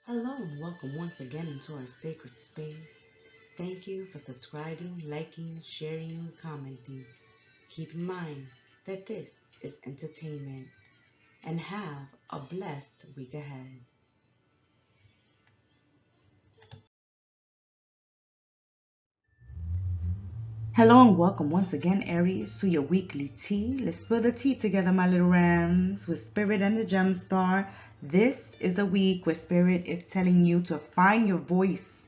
Hello and welcome once again into our sacred space. Thank you for subscribing, liking, sharing, commenting. Keep in mind that this is entertainment and have a blessed week ahead. Hello and welcome once again, Aries, to your weekly tea. Let's spill the tea together, my little rams, with Spirit and the Gemstar. This is a week where Spirit is telling you to find your voice.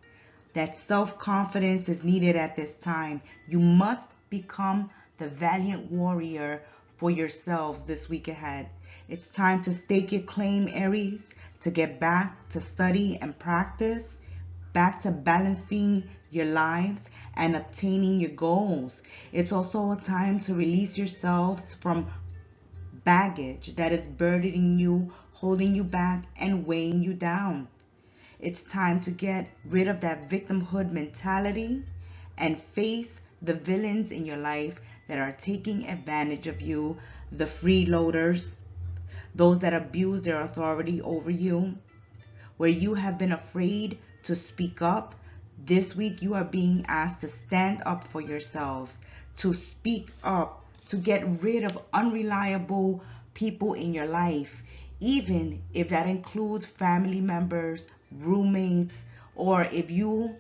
That self-confidence is needed at this time. You must become the valiant warrior for yourselves this week ahead. It's time to stake your claim, Aries, to get back to study and practice, back to balancing your lives and obtaining your goals. It's also a time to release yourselves from baggage that is burdening you, holding you back, and weighing you down. It's time to get rid of that victimhood mentality and face the villains in your life that are taking advantage of you, the freeloaders, those that abuse their authority over you, where you have been afraid to speak up. This week you are being asked to stand up for yourselves, to speak up, to get rid of unreliable people in your life, even if that includes family members, roommates, or if you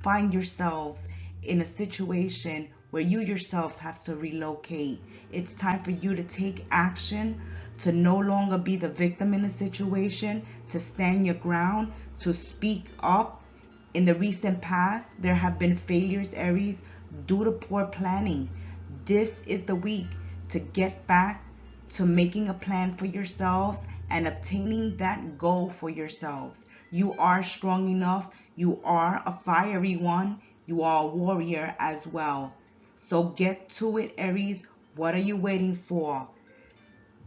find yourselves in a situation where you yourselves have to relocate. It's time for you to take action, to no longer be the victim in a situation, to stand your ground, to speak up. In the recent past, there have been failures, Aries, due to poor planning. This is the week to get back to making a plan for yourselves and obtaining that goal for yourselves. You are strong enough. You are a fiery one. You are a warrior as well. So get to it, Aries. What are you waiting for?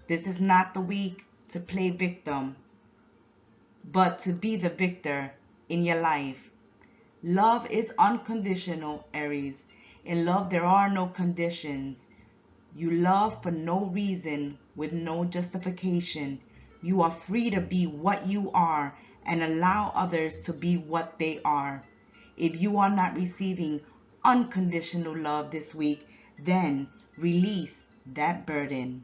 This is not the week to play victim, but to be the victor in your life. Love is unconditional, Aries. In love, there are no conditions. You love for no reason, with no justification. You are free to be what you are and allow others to be what they are. If you are not receiving unconditional love this week, then release that burden.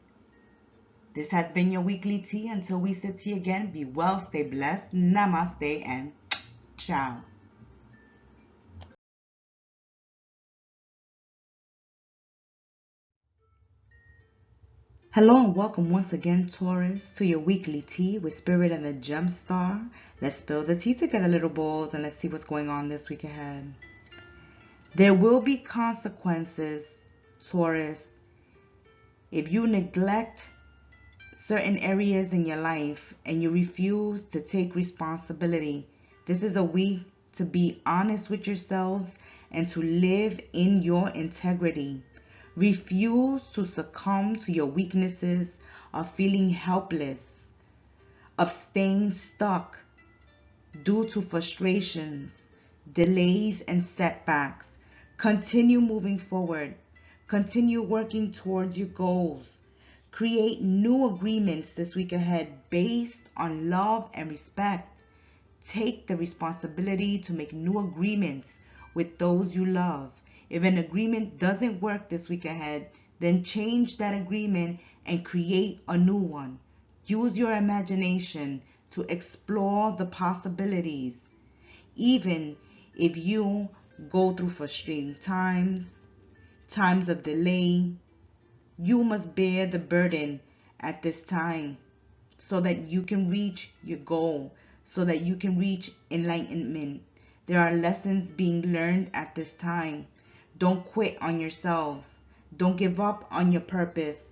This has been your weekly tea. Until we sit tea again, be well, stay blessed, namaste, and ciao. Hello and welcome once again, Taurus, to your weekly tea with Spirit and the Gemstar. Let's spill the tea together, little balls, and let's see what's going on this week ahead. There will be consequences, Taurus, if you neglect certain areas in your life and you refuse to take responsibility. This is a week to be honest with yourselves and to live in your integrity. Refuse to succumb to your weaknesses of feeling helpless, of staying stuck due to frustrations, delays, and setbacks. Continue moving forward. Continue working towards your goals. Create new agreements this week ahead based on love and respect. Take the responsibility to make new agreements with those you love. If an agreement doesn't work this week ahead, then change that agreement and create a new one. Use your imagination to explore the possibilities. Even if you go through frustrating times, times of delay, you must bear the burden at this time so that you can reach your goal, so that you can reach enlightenment. There are lessons being learned at this time. Don't quit on yourselves. Don't give up on your purpose.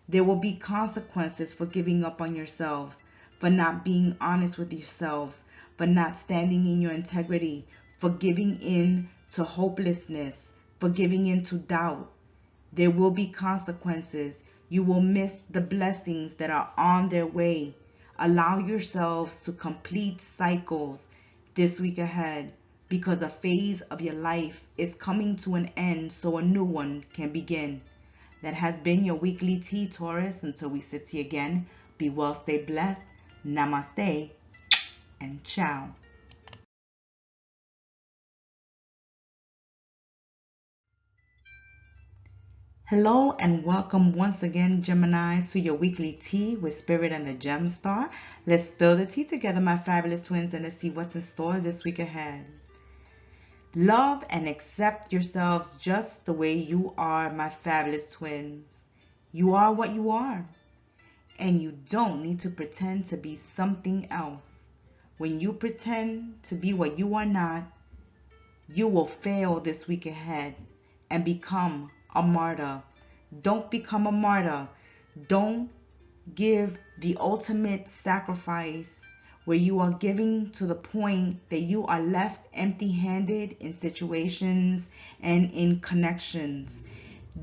There will be consequences for giving up on yourselves, for not being honest with yourselves, for not standing in your integrity, for giving in to hopelessness, for giving in to doubt. There will be consequences. You will miss the blessings that are on their way. Allow yourselves to complete cycles this week ahead because a phase of your life is coming to an end so a new one can begin. That has been your weekly tea, Taurus. Until we sit here again, be well, stay blessed. Namaste. and ciao. Hello and welcome once again, Geminis, to your weekly tea with Spirit and the Gemstar. Let's spill the tea together, my fabulous twins, and let's see what's in store this week ahead. Love and accept yourselves just the way you are, my fabulous twins. You are what you are, and you don't need to pretend to be something else. When you pretend to be what you are not, you will fail this week ahead and become a martyr. Don't become a martyr. Don't give the ultimate sacrifice where you are giving to the point that you are left empty-handed in situations and in connections.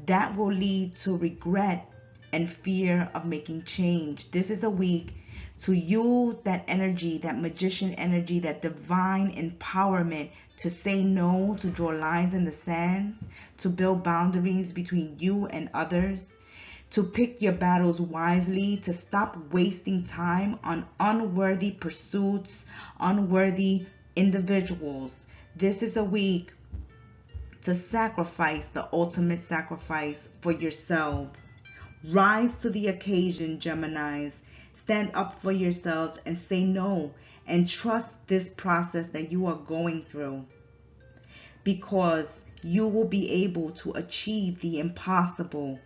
That will lead to regret and fear of making change. This is a week to use that energy, that magician energy, that divine empowerment to say no, to draw lines in the sands, to build boundaries between you and others, to pick your battles wisely, to stop wasting time on unworthy pursuits, unworthy individuals. This is a week to sacrifice the ultimate sacrifice for yourselves. Rise to the occasion, Geminis. Stand up for yourselves and say no, and trust this process that you are going through, because you will be able to achieve the impossible,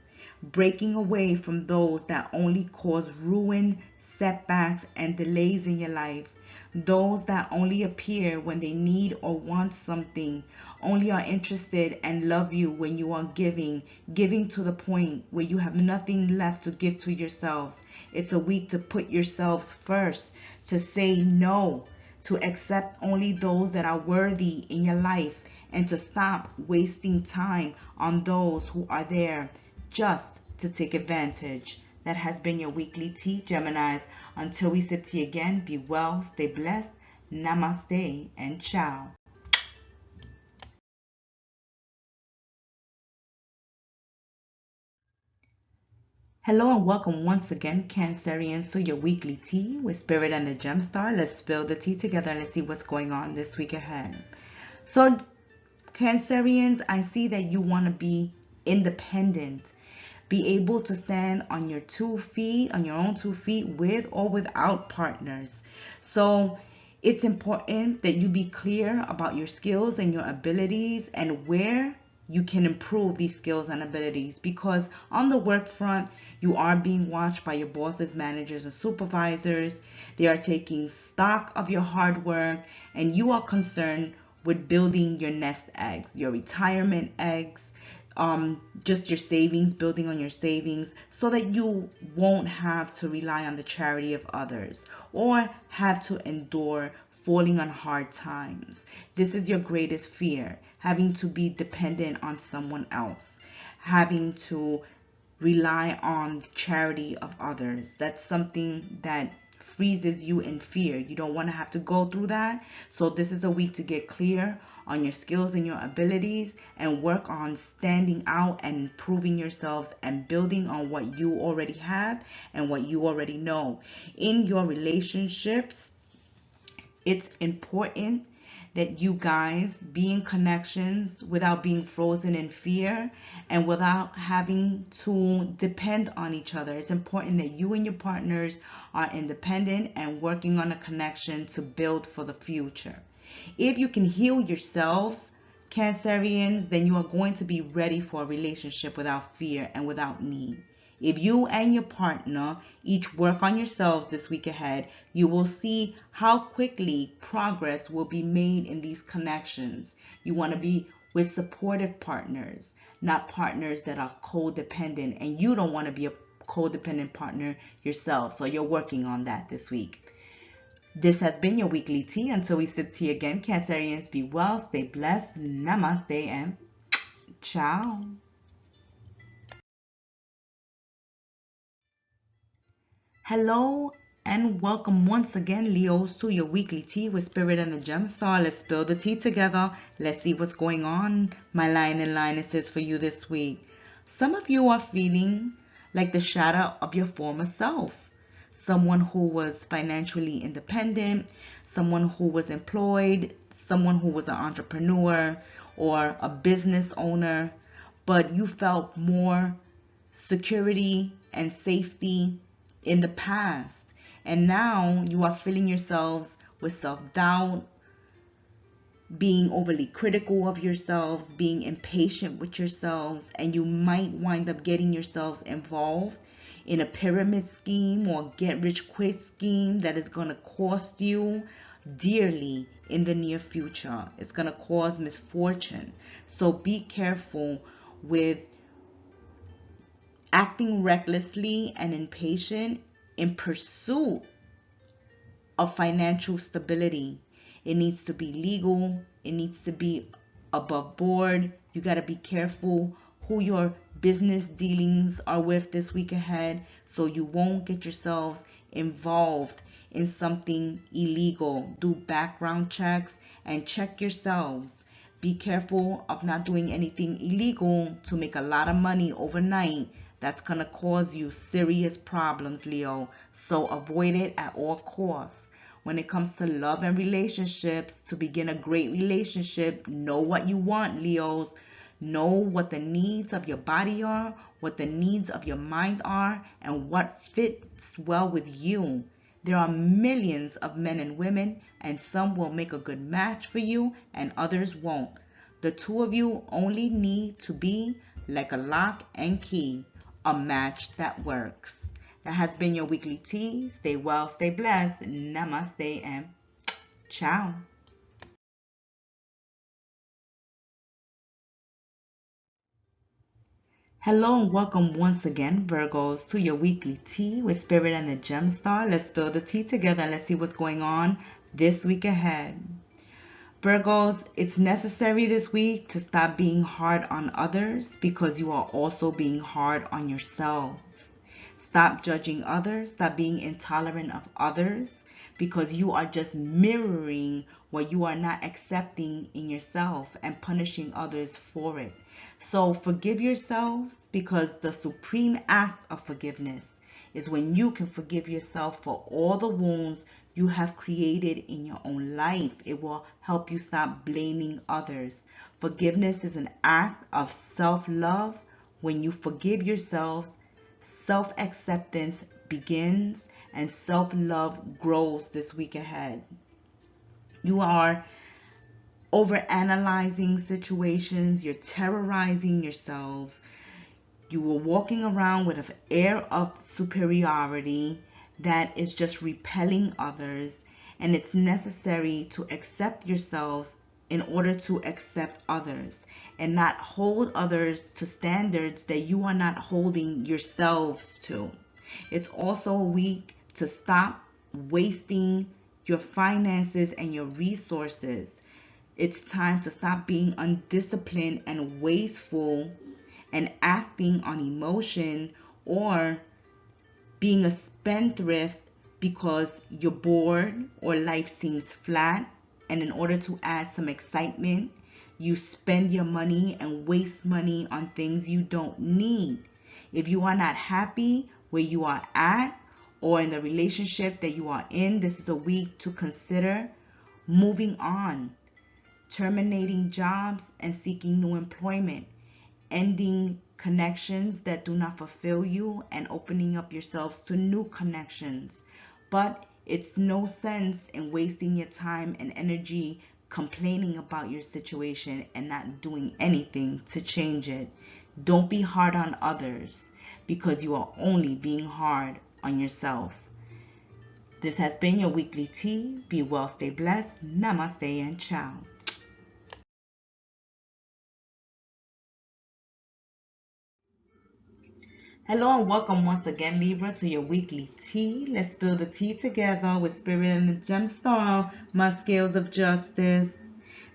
breaking away from those that only cause ruin, setbacks, and delays in your life. Those that only appear when they need or want something, only are interested and love you when you are giving to the point where you have nothing left to give to yourselves. It's a week to put yourselves first, to say no, to accept only those that are worthy in your life, and to stop wasting time on those who are there just to take advantage. That has been your weekly tea, Geminis. Until we sip tea again, be well, stay blessed, namaste, and ciao. Hello and welcome once again, Cancerians, to your weekly tea with Spirit and the Gemstar. Let's spill the tea together and let's see what's going on this week ahead. So, Cancerians, I see that you want to be independent. Be able to stand on your 2 feet, on your own 2 feet, with or without partners. So it's important that you be clear about your skills and your abilities and where you can improve these skills and abilities, because on the work front, you are being watched by your bosses, managers, and supervisors. They are taking stock of your hard work, and you are concerned with building your nest eggs, your retirement eggs, just your savings, building on your savings, so that you won't have to rely on the charity of others or have to endure falling on hard times. This is your greatest fear, having to be dependent on someone else, having to rely on the charity of others. That's something that freezes you in fear. You don't want to have to go through that. So this is a week to get clear on your skills and your abilities and work on standing out and improving yourselves and building on what you already have and what you already know. In your relationships, it's important that you guys be in connections without being frozen in fear and without having to depend on each other. It's important that you and your partners are independent and working on a connection to build for the future. If you can heal yourselves, Cancerians, then you are going to be ready for a relationship without fear and without need. If you and your partner each work on yourselves this week ahead, you will see how quickly progress will be made in these connections. You want to be with supportive partners, not partners that are codependent, and you don't want to be a codependent partner yourself. So you're working on that this week. This has been your weekly tea. Until we sip tea again, Cancerians, be well, stay blessed, namaste, and ciao. Hello and welcome once again, Leos, to your weekly tea with Spirit and the Gemstar. Let's spill the tea together. Let's see what's going on, my lion and lionesses, for you this week. Some of you are feeling like the shadow of your former self. someone who was financially independent, someone who was employed, someone who was an entrepreneur or a business owner, but you felt more security and safety in the past. And now you are filling yourselves with self-doubt, being overly critical of yourselves, being impatient with yourselves, and you might wind up getting yourselves involved in a pyramid scheme or get rich quick scheme that is going to cost you dearly in the near future. It's going to cause misfortune. So be careful with acting recklessly and impatient in pursuit of financial stability. It needs to be legal. It needs to be above board. You got to be careful who your business dealings are with this week ahead, so you won't get yourselves involved in something illegal. Do background checks and check yourselves. Be careful of not doing anything illegal to make a lot of money overnight. That's going to cause you serious problems, Leo. So avoid it at all costs. When it comes to love and relationships, to begin a great relationship, know what you want, Leos. Know what the needs of your body are, what the needs of your mind are, and what fits well with you. There are millions of men and women, and some will make a good match for you and others won't. The two of you only need to be like a lock and key, a match that works. That has been your weekly tea. Stay well, stay blessed. Namaste and ciao. Hello and welcome once again, Virgos, to your weekly tea with Spirit and the Gemstar. Let's spill the tea together and let's see what's going on this week ahead. Virgos, it's necessary this week to stop being hard on others because you are also being hard on yourselves. Stop judging others. Stop being intolerant of others because you are just mirroring what you are not accepting in yourself and punishing others for it. So forgive yourselves, because the supreme act of forgiveness is when you can forgive yourself for all the wounds you have created in your own life. It will help you stop blaming others. Forgiveness is an act of self-love. When you forgive yourselves, self-acceptance begins and self-love grows this week ahead. You are overanalyzing situations. You're terrorizing yourselves. You are walking around with an air of superiority that is just repelling others. And it's necessary to accept yourselves in order to accept others, and not hold others to standards that you are not holding yourselves to. It's also a week to stop wasting your finances and your resources. It's time to stop being undisciplined and wasteful and acting on emotion or being a spendthrift because you're bored or life seems flat, and in order to add some excitement, you spend your money and waste money on things you don't need. If you are not happy where you are at or in the relationship that you are in, this is a week to consider moving on, terminating jobs and seeking new employment, ending connections that do not fulfill you and opening up yourselves to new connections. But it's no sense in wasting your time and energy complaining about your situation and not doing anything to change it. Don't be hard on others because you are only being hard on yourself. This has been your weekly tea. Be well, stay blessed. Namaste and ciao. Hello and welcome once again, Libra, to your weekly tea. Let's spill the tea together with Spirit and the Gemstar, my scales of justice.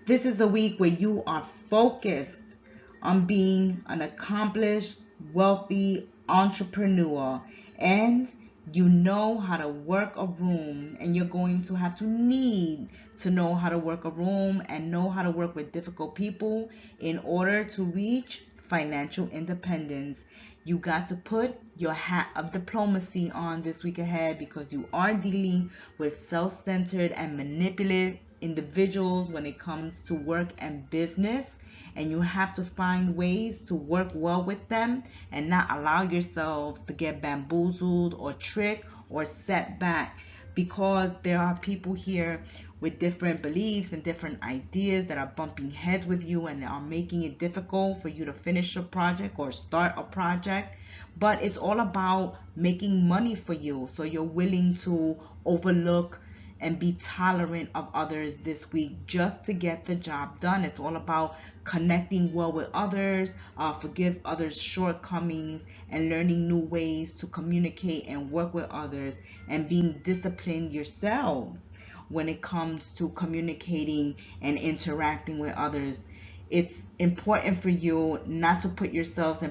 This is a week where you are focused on being an accomplished, wealthy entrepreneur, and you know how to work a room, and you're going to have to need to know how to work a room and know how to work with difficult people in order to reach financial independence. You got to put your hat of diplomacy on this week ahead, because you are dealing with self-centered and manipulative individuals when it comes to work and business, and you have to find ways to work well with them and not allow yourselves to get bamboozled or tricked or set back, because there are people here with different beliefs and different ideas that are bumping heads with you and are making it difficult for you to finish a project or start a project. But it's all about making money for you, so you're willing to overlook and be tolerant of others this week just to get the job done. It's all about connecting well with others, forgive others' shortcomings, and learning new ways to communicate and work with others, and being disciplined yourselves when it comes to communicating and interacting with others. It's important for you not to put yourselves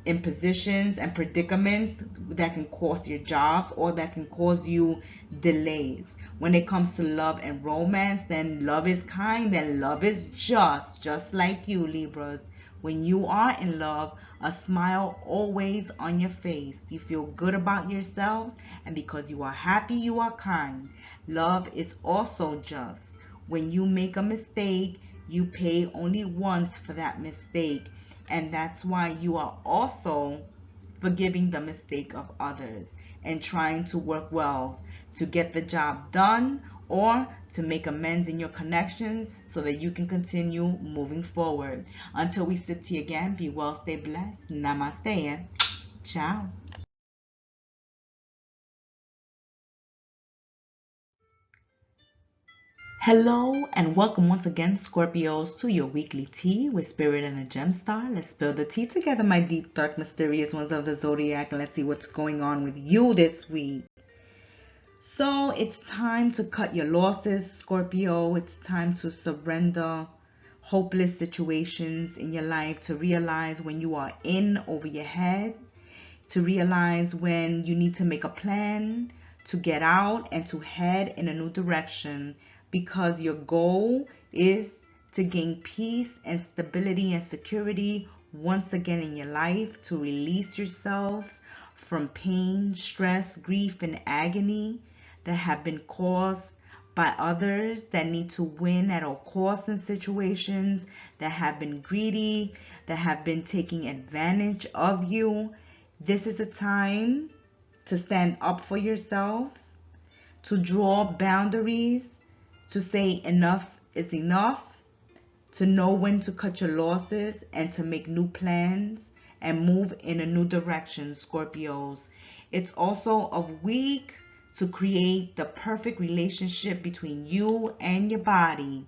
in positions and predicaments that can cost your jobs or that can cause you delays. When it comes to love and romance, then love is kind, then love is just like you, Libras. When you are in love, a smile always on your face. You feel good about yourselves, and because you are happy, you are kind. Love is also just. When you make a mistake, you pay only once for that mistake, and that's why you are also forgiving the mistake of others and trying to work well to get the job done or to make amends in your connections so that you can continue moving forward. Until we sit here again, be well, stay blessed. Namaste and ciao. Hello and welcome once again, Scorpios, to your weekly tea with Spirit and the Gemstar. Let's spill the tea together, my deep, dark, mysterious ones of the Zodiac, and let's see what's going on with you this week. So it's time to cut your losses, Scorpio. It's time to surrender hopeless situations in your life, to realize when you are in over your head, to realize when you need to make a plan to get out and to head in a new direction, because your goal is to gain peace and stability and security once again in your life, to release yourselves from pain, stress, grief, and agony that have been caused by others that need to win at all costs in situations, that have been greedy, that have been taking advantage of you. This is a time to stand up for yourselves, to draw boundaries, to say enough is enough, to know when to cut your losses, and to make new plans and move in a new direction, Scorpios. It's also a week to create the perfect relationship between you and your body.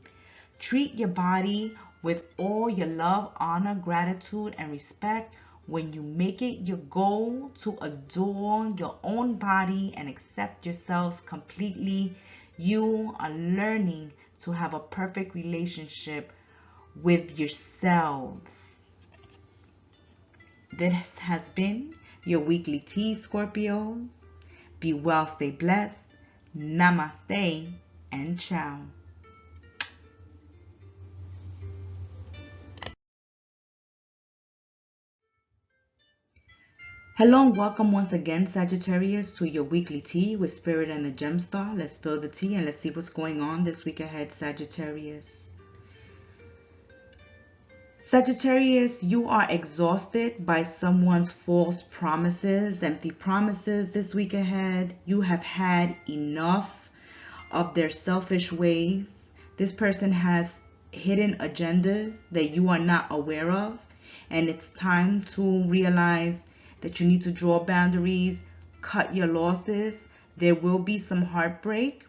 Treat your body with all your love, honor, gratitude, and respect. When you make it your goal to adore your own body and accept yourselves completely, you are learning to have a perfect relationship with yourselves. This has been your weekly tea, Scorpios. Be well, stay blessed. Namaste and ciao. Hello and welcome once again, Sagittarius, to your weekly tea with Spirit and the Gemstar. Let's spill the tea and let's see what's going on this week ahead, Sagittarius. Sagittarius, you are exhausted by someone's false promises, empty promises this week ahead. You have had enough of their selfish ways. This person has hidden agendas that you are not aware of, and it's time to realize that you need to draw boundaries, cut your losses. There will be some heartbreak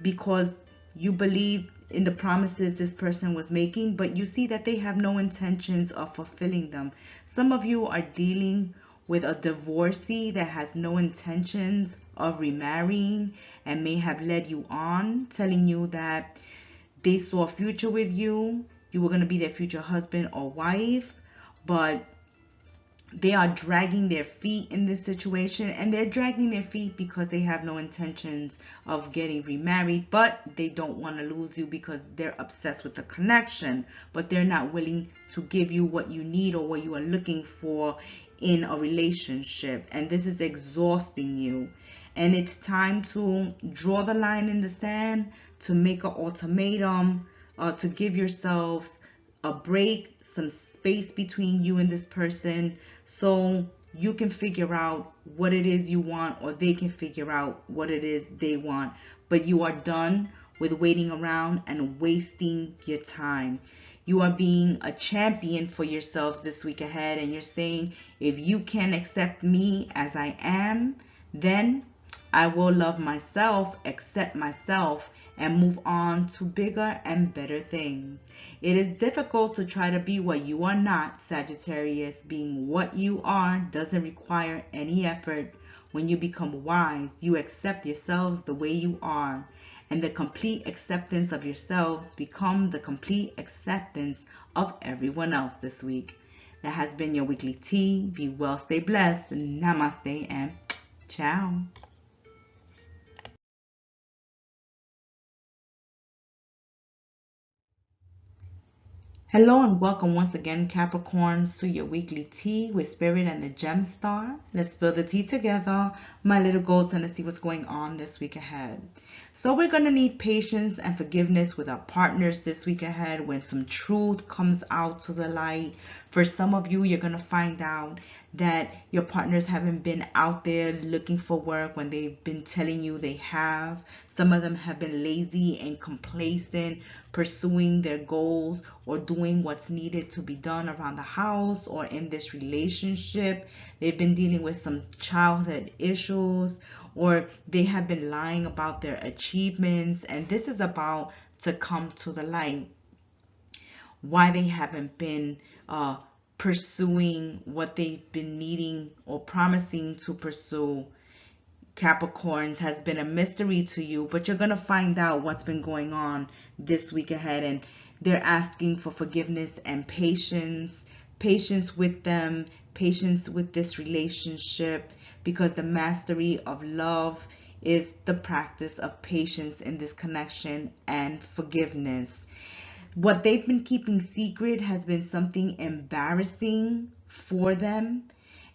because you believe in the promises this person was making, but you see that they have no intentions of fulfilling them. Some of you are dealing with a divorcee that has no intentions of remarrying and may have led you on, telling you that they saw a future with you. You were going to be their future husband or wife, but They are dragging their feet in this situation, and they're dragging their feet because they have no intentions of getting remarried, but they don't want to lose you because they're obsessed with the connection, but they're not willing to give you what you need or what you are looking for in a relationship, and this is exhausting you. And it's time to draw the line in the sand, to make an ultimatum, to give yourselves a break, some space between you and this person, so you can figure out what it is you want, or they can figure out what it is they want. But you are done with waiting around and wasting your time. You are being a champion for yourselves this week ahead, and you're saying, if you can accept me as I am, then I will love myself, accept myself, and move on to bigger and better things. It is difficult to try to be what you are not, Sagittarius. Being what you are doesn't require any effort. When you become wise, you accept yourselves the way you are, and the complete acceptance of yourselves become the complete acceptance of everyone else this week. That has been your weekly tea. Be well, stay blessed. Namaste and ciao. Hello and welcome once again, Capricorns, to your weekly tea with Spirit and the Gemstar. Let's spill the tea together, my little goats, and let's see what's going on this week ahead. So we're going to need patience and forgiveness with our partners this week ahead when some truth comes out to the light. For some of you, you're going to find out that your partners haven't been out there looking for work when they've been telling you they have. Some of them have been lazy and complacent, pursuing their goals or doing what's needed to be done around the house or in this relationship. They've been dealing with some childhood issues, or they have been lying about their achievements, and this is about to come to the light. Why they haven't been pursuing what they've been needing or promising to pursue, Capricorns, has been a mystery to you, but you're going to find out what's been going on this week ahead. And they're asking for forgiveness and patience with them, patience with this relationship, because the mastery of love is the practice of patience in this connection and forgiveness. What they've been keeping secret has been something embarrassing for them,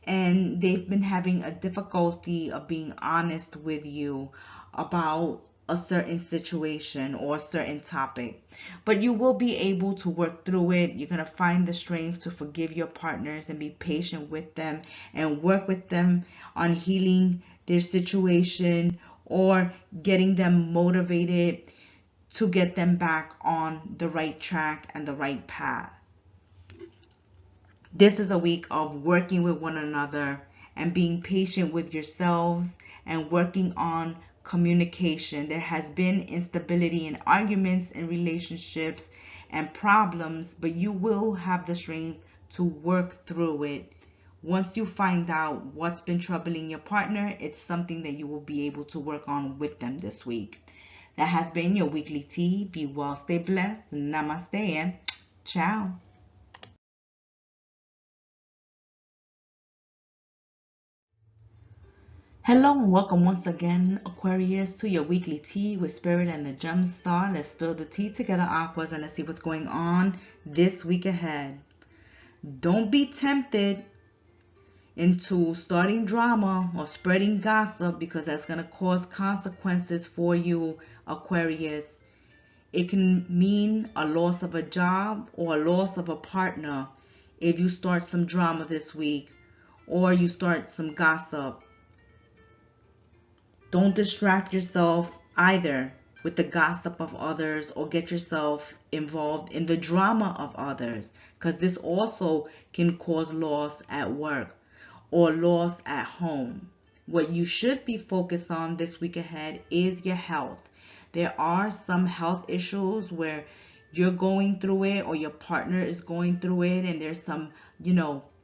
and they've been having a difficulty of being honest with you about a certain situation or a certain topic. But you will be able to work through it. You're going to find the strength to forgive your partners and be patient with them and work with them on healing their situation or getting them motivated to get them back on the right track and the right path. This is a week of working with one another and being patient with yourselves and working on communication. There has been instability and arguments in relationships and problems, but you will have the strength to work through it. Once you find out what's been troubling your partner, it's something that you will be able to work on with them this week. That has been your weekly tea. Be well, stay blessed. Namaste and ciao. Hello and welcome once again, Aquarius, to your weekly tea with Spirit and the Gemstar. Let's spill the tea together, Aquas, and let's see what's going on this week ahead. Don't be tempted into starting drama or spreading gossip, because that's going to cause consequences for you, Aquarius. It can mean a loss of a job or a loss of a partner if you start some drama this week or you start some gossip. Don't distract yourself either with the gossip of others or get yourself involved in the drama of others, because this also can cause loss at work or loss at home. What you should be focused on this week ahead is your health. There are some health issues where you're going through it or your partner is going through it, and there's some,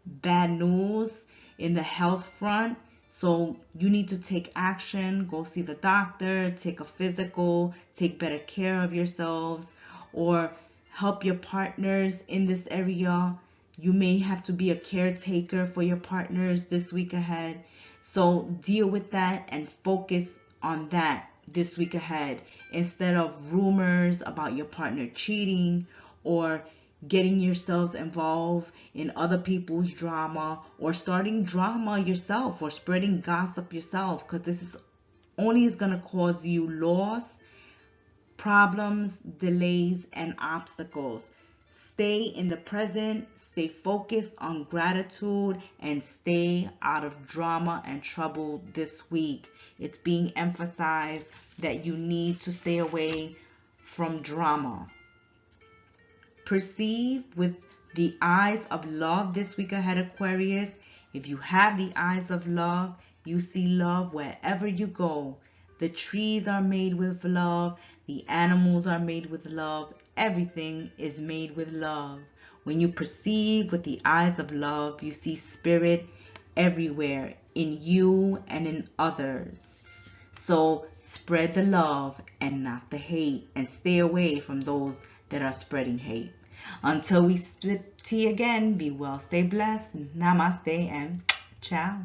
bad news in the health front. So you need to take action, go see the doctor, take a physical, take better care of yourselves, or help your partners in this area You may have to be a caretaker for your partners this week ahead. So deal with that and focus on that this week ahead, instead of rumors about your partner cheating or getting yourselves involved in other people's drama, or starting drama yourself, or spreading gossip yourself, because this is only is going to cause you loss, problems, delays, and obstacles. Stay in the present, stay focused on gratitude, and stay out of drama and trouble this week. It's being emphasized that you need to stay away from drama. Perceive with the eyes of love this week ahead, Aquarius. If you have the eyes of love, you see love wherever you go. The trees are made with love. The animals are made with love. Everything is made with love. When you perceive with the eyes of love, you see spirit everywhere, in you and in others. So spread the love and not the hate, and stay away from those that are spreading hate. Until we sip tea again, be well, stay blessed. Namaste and ciao.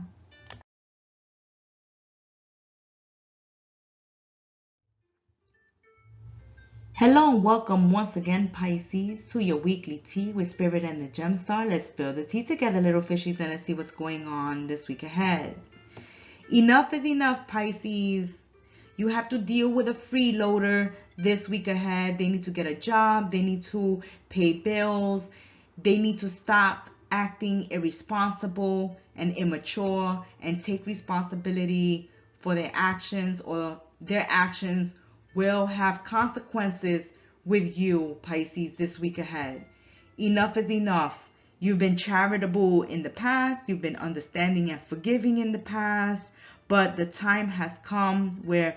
Hello and welcome once again, Pisces, to your weekly tea with Spirit and the Gemstar. Let's spill the tea together, little fishies, and let's see what's going on this week ahead. Enough is enough, Pisces. You have to deal with a freeloader this week ahead. They need to get a job. They need to pay bills. They need to stop acting irresponsible and immature and take responsibility for their actions, or their actions will have consequences with you, Pisces, this week ahead. Enough is enough. You've been charitable in the past. You've been understanding and forgiving in the past. But the time has come where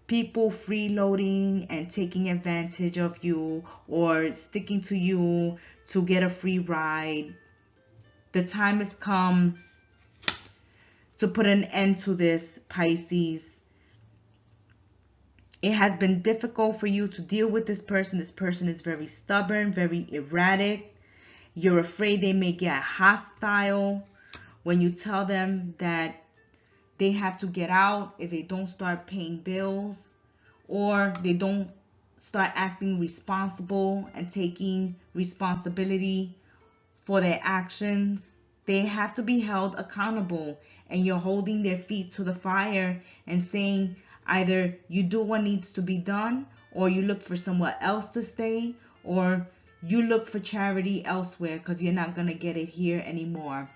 people freeloading and taking advantage of you, or sticking to you to get a free ride. The time has come to put an end to this, Pisces. It has been difficult for you to deal with this person. This person is very stubborn, very erratic. You're afraid they may get hostile when you tell them that they have to get out if they don't start paying bills, or they don't start acting responsible and taking responsibility for their actions. They have to be held accountable, and you're holding their feet to the fire and saying either you do what needs to be done, or you look for somewhere else to stay, or you look for charity elsewhere, because you're not going to get it here anymore.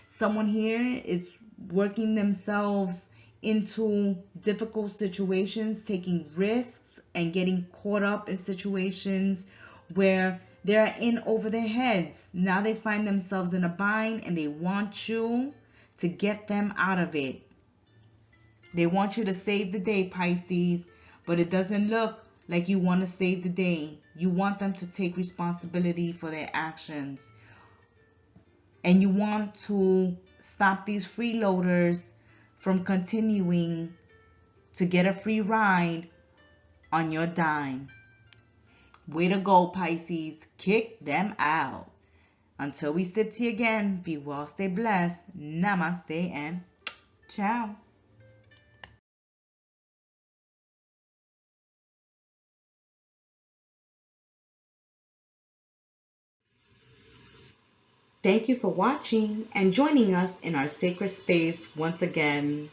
Someone here is working themselves into difficult situations, taking risks, and getting caught up in situations where they're in over their heads. Now they find themselves in a bind, and they want you to get them out of it. They want you to save the day, Pisces, but it doesn't look like you want to save the day. You want them to take responsibility for their actions. And you want to stop these freeloaders from continuing to get a free ride on your dime. Way to go, Pisces. Kick them out. Until we sip tea again, be well, stay blessed. Namaste and ciao. Thank you for watching and joining us in our sacred space once again.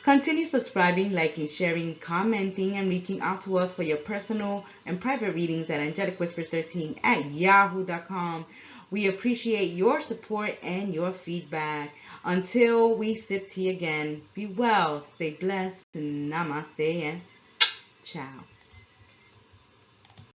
Continue subscribing, liking, sharing, commenting, and reaching out to us for your personal and private readings at angelicwhispers13@yahoo.com. We appreciate your support and your feedback. Until we sip tea again, be well, stay blessed, namaste, and ciao.